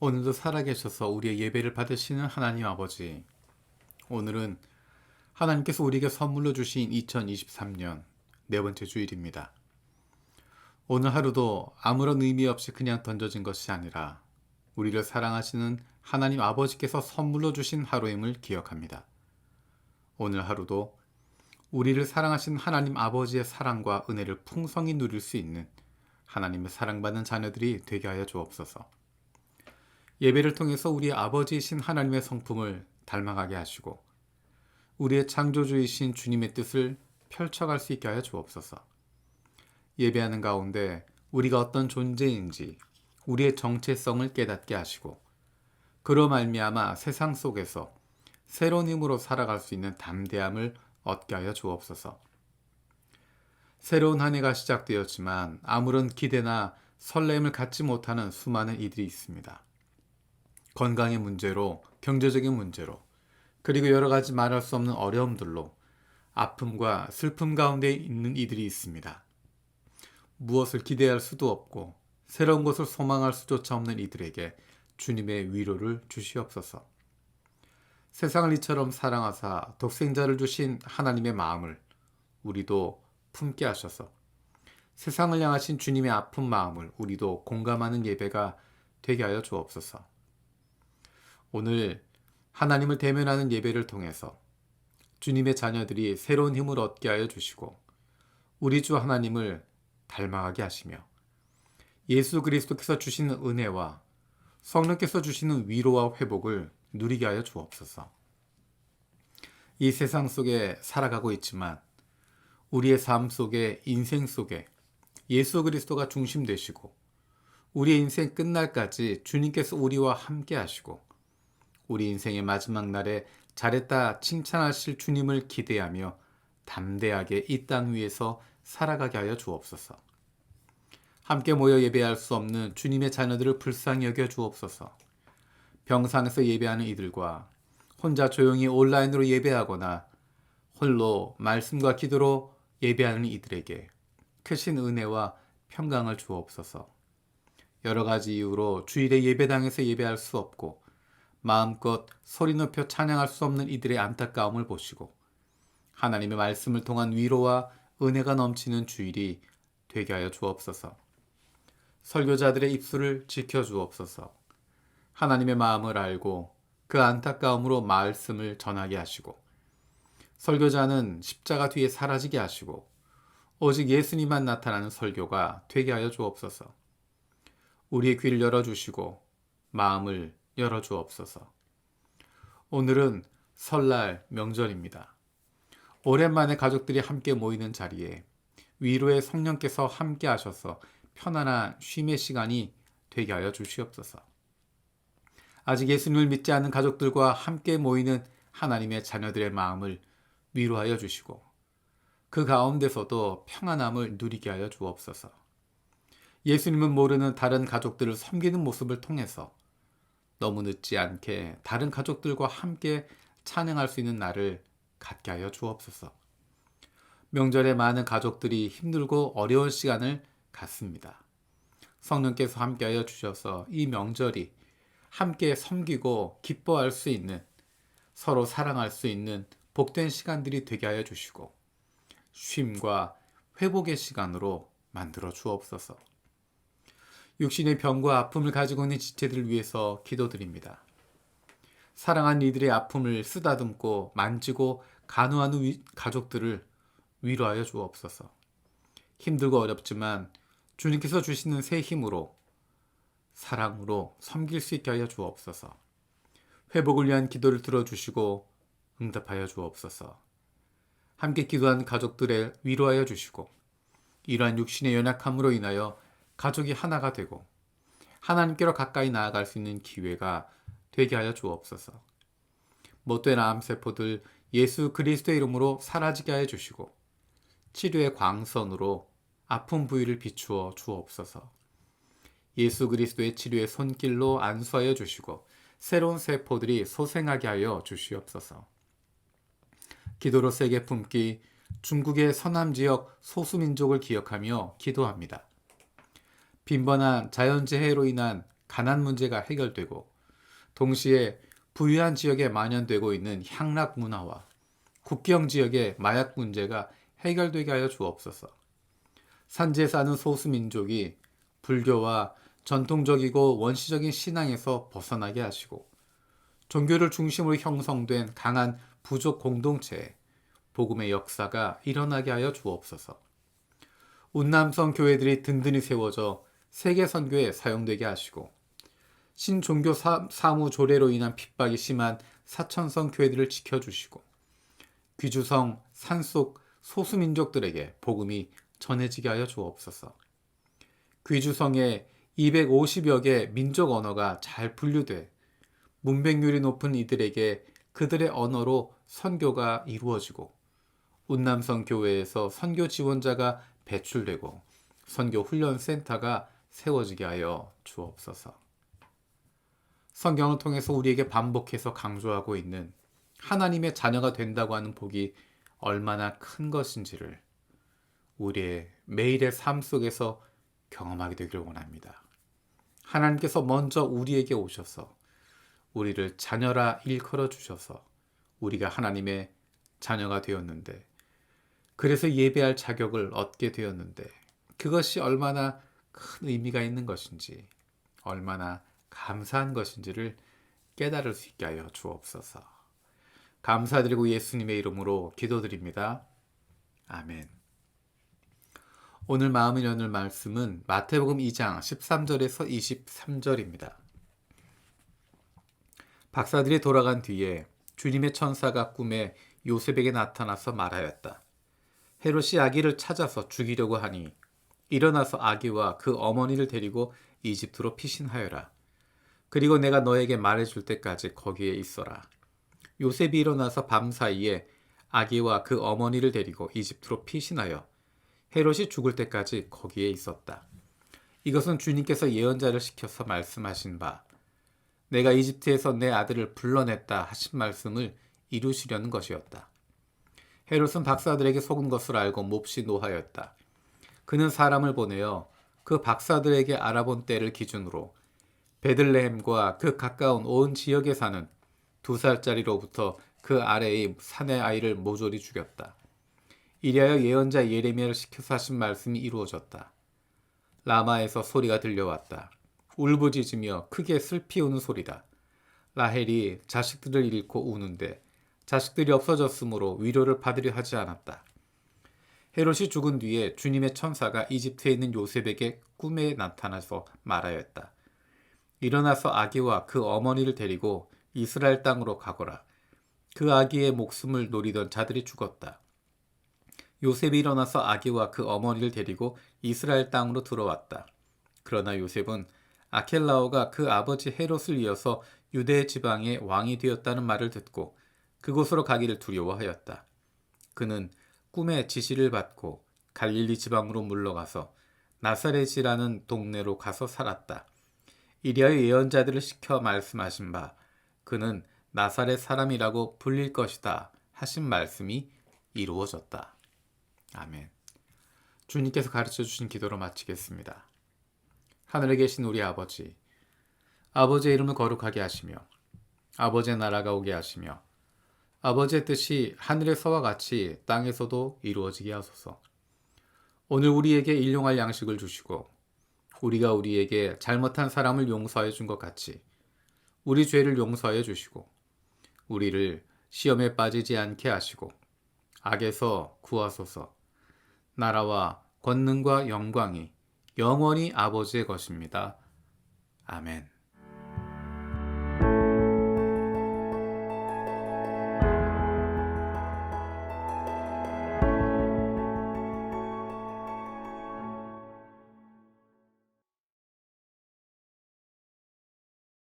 오늘도 살아계셔서 우리의 예배를 받으시는 하나님 아버지, 오늘은 하나님께서 우리에게 선물로 주신 2023년 네 번째 주일입니다. 오늘 하루도 아무런 의미 없이 그냥 던져진 것이 아니라 우리를 사랑하시는 하나님 아버지께서 선물로 주신 하루임을 기억합니다. 오늘 하루도 우리를 사랑하신 하나님 아버지의 사랑과 은혜를 풍성히 누릴 수 있는 하나님의 사랑받는 자녀들이 되게 하여 주옵소서. 예배를 통해서 우리 아버지이신 하나님의 성품을 닮아가게 하시고 우리의 창조주이신 주님의 뜻을 펼쳐갈 수 있게 하여 주옵소서. 예배하는 가운데 우리가 어떤 존재인지 우리의 정체성을 깨닫게 하시고 그로 말미암아 세상 속에서 새로운 힘으로 살아갈 수 있는 담대함을 얻게 하여 주옵소서. 새로운 한 해가 시작되었지만 아무런 기대나 설렘을 갖지 못하는 수많은 이들이 있습니다. 건강의 문제로, 경제적인 문제로, 그리고 여러 가지 말할 수 없는 어려움들로 아픔과 슬픔 가운데 있는 이들이 있습니다. 무엇을 기대할 수도 없고 새로운 것을 소망할 수조차 없는 이들에게 주님의 위로를 주시옵소서. 세상을 이처럼 사랑하사 독생자를 주신 하나님의 마음을 우리도 품게 하셔서 세상을 향하신 주님의 아픈 마음을 우리도 공감하는 예배가 되게 하여 주옵소서. 오늘 하나님을 대면하는 예배를 통해서 주님의 자녀들이 새로운 힘을 얻게 하여 주시고 우리 주 하나님을 닮아가게 하시며 예수 그리스도께서 주시는 은혜와 성령께서 주시는 위로와 회복을 누리게 하여 주옵소서. 이 세상 속에 살아가고 있지만 우리의 삶 속에, 인생 속에 예수 그리스도가 중심 되시고 우리의 인생 끝날까지 주님께서 우리와 함께 하시고 우리 인생의 마지막 날에 잘했다 칭찬하실 주님을 기대하며 담대하게 이 땅 위에서 살아가게 하여 주옵소서. 함께 모여 예배할 수 없는 주님의 자녀들을 불쌍히 여겨 주옵소서. 병상에서 예배하는 이들과 혼자 조용히 온라인으로 예배하거나 홀로 말씀과 기도로 예배하는 이들에게 크신 은혜와 평강을 주옵소서. 여러 가지 이유로 주일에 예배당에서 예배할 수 없고 마음껏 소리 높여 찬양할 수 없는 이들의 안타까움을 보시고 하나님의 말씀을 통한 위로와 은혜가 넘치는 주일이 되게 하여 주옵소서. 설교자들의 입술을 지켜주옵소서. 하나님의 마음을 알고 그 안타까움으로 말씀을 전하게 하시고 설교자는 십자가 뒤에 사라지게 하시고 오직 예수님만 나타나는 설교가 되게 하여 주옵소서. 우리의 귀를 열어주시고 마음을 열어주옵소서. 오늘은 설날 명절입니다. 오랜만에 가족들이 함께 모이는 자리에 위로의 성령께서 함께 하셔서 편안한 쉼의 시간이 되게 하여 주시옵소서. 아직 예수님을 믿지 않는 가족들과 함께 모이는 하나님의 자녀들의 마음을 위로하여 주시고 그 가운데서도 평안함을 누리게 하여 주옵소서. 예수님은 모르는 다른 가족들을 섬기는 모습을 통해서 너무 늦지 않게 다른 가족들과 함께 찬양할 수 있는 날을 갖게 하여 주옵소서. 명절에 많은 가족들이 힘들고 어려운 시간을 갖습니다. 성령께서 함께하여 주셔서 이 명절이 함께 섬기고 기뻐할 수 있는, 서로 사랑할 수 있는 복된 시간들이 되게 하여 주시고 쉼과 회복의 시간으로 만들어 주옵소서. 육신의 병과 아픔을 가지고 있는 지체들을 위해서 기도드립니다. 사랑하는 이들의 아픔을 쓰다듬고 만지고 간호하는 가족들을 위로하여 주옵소서. 힘들고 어렵지만 주님께서 주시는 새 힘으로 사랑으로 섬길 수 있게 하여 주옵소서. 회복을 위한 기도를 들어주시고 응답하여 주옵소서. 함께 기도한 가족들의 위로하여 주시고 이러한 육신의 연약함으로 인하여 가족이 하나가 되고 하나님께로 가까이 나아갈 수 있는 기회가 되게 하여 주옵소서. 못된 암세포들 예수 그리스도의 이름으로 사라지게 하여 주시고 치료의 광선으로 아픈 부위를 비추어 주옵소서. 예수 그리스도의 치료의 손길로 안수하여 주시고 새로운 세포들이 소생하게 하여 주시옵소서. 기도로 세계 품기 중국의 서남 지역 소수민족을 기억하며 기도합니다. 빈번한 자연재해로 인한 가난 문제가 해결되고 동시에 부유한 지역에 만연되고 있는 향락 문화와 국경 지역의 마약 문제가 해결되게 하여 주옵소서. 산지에 사는 소수민족이 불교와 전통적이고 원시적인 신앙에서 벗어나게 하시고 종교를 중심으로 형성된 강한 부족 공동체에 복음의 역사가 일어나게 하여 주옵소서. 운남성 교회들이 든든히 세워져 세계 선교에 사용되게 하시고 신종교 사무 조례로 인한 핍박이 심한 사천성 교회들을 지켜주시고 귀주성 산속 소수민족들에게 복음이 전해지게 하여 주옵소서. 귀주성에 250여 개 민족 언어가 잘 분류돼 문맹률이 높은 이들에게 그들의 언어로 선교가 이루어지고 운남성 교회에서 선교 지원자가 배출되고 선교 훈련 센터가 세워지게 하여 주옵소서. 성경을 통해서 우리에게 반복해서 강조하고 있는 하나님의 자녀가 된다고 하는 복이 얼마나 큰 것인지를 우리의 매일의 삶 속에서 경험하게 되기를 원합니다. 하나님께서 먼저 우리에게 오셔서 우리를 자녀라 일컬어 주셔서 우리가 하나님의 자녀가 되었는데 그래서 예배할 자격을 얻게 되었는데 그것이 얼마나 큰 의미가 있는 것인지 얼마나 감사한 것인지를 깨달을 수 있게 하여 주옵소서. 감사드리고 예수님의 이름으로 기도드립니다. 아멘. 오늘 마음을 여는 말씀은 마태복음 2장 13절에서 23절입니다. 박사들이 돌아간 뒤에 주님의 천사가 꿈에 요셉에게 나타나서 말하였다. 헤롯이 아기를 찾아서 죽이려고 하니 일어나서 아기와 그 어머니를 데리고 이집트로 피신하여라. 그리고 내가 너에게 말해줄 때까지 거기에 있어라. 요셉이 일어나서 밤사이에 아기와 그 어머니를 데리고 이집트로 피신하여 헤롯이 죽을 때까지 거기에 있었다. 이것은 주님께서 예언자를 시켜서 말씀하신 바 내가 이집트에서 내 아들을 불러냈다 하신 말씀을 이루시려는 것이었다. 헤롯은 박사들에게 속은 것을 알고 몹시 노하였다. 그는 사람을 보내어 그 박사들에게 알아본 때를 기준으로 베들레헴과 그 가까운 온 지역에 사는 2살짜리로부터 그 아래의 산의 아이를 모조리 죽였다. 이리하여 예언자 예레미야를 시켜서 하신 말씀이 이루어졌다. 라마에서 소리가 들려왔다. 울부짖으며 크게 슬피 우는 소리다. 라헬이 자식들을 잃고 우는데 자식들이 없어졌으므로 위로를 받으려 하지 않았다. 헤롯이 죽은 뒤에 주님의 천사가 이집트에 있는 요셉에게 꿈에 나타나서 말하였다. 일어나서 아기와 그 어머니를 데리고 이스라엘 땅으로 가거라. 그 아기의 목숨을 노리던 자들이 죽었다. 요셉이 일어나서 아기와 그 어머니를 데리고 이스라엘 땅으로 들어왔다. 그러나 요셉은 아켈라오가 그 아버지 헤롯을 이어서 유대 지방의 왕이 되었다는 말을 듣고 그곳으로 가기를 두려워하였다. 그는 꿈의 지시를 받고 갈릴리 지방으로 물러가서 나사렛이라는 동네로 가서 살았다. 이리하여 예언자들을 시켜 말씀하신 바 그는 나사렛 사람이라고 불릴 것이다 하신 말씀이 이루어졌다. 아멘. 주님께서 가르쳐 주신 기도로 마치겠습니다. 하늘에 계신 우리 아버지, 아버지의 이름을 거룩하게 하시며 아버지의 나라가 오게 하시며 아버지의 뜻이 하늘에서와 같이 땅에서도 이루어지게 하소서. 오늘 우리에게 일용할 양식을 주시고 우리가 우리에게 잘못한 사람을 용서해 준 것 같이 우리 죄를 용서해 주시고 우리를 시험에 빠지지 않게 하시고 악에서 구하소서. 나라와 권능과 영광이 영원히 아버지의 것입니다. 아멘.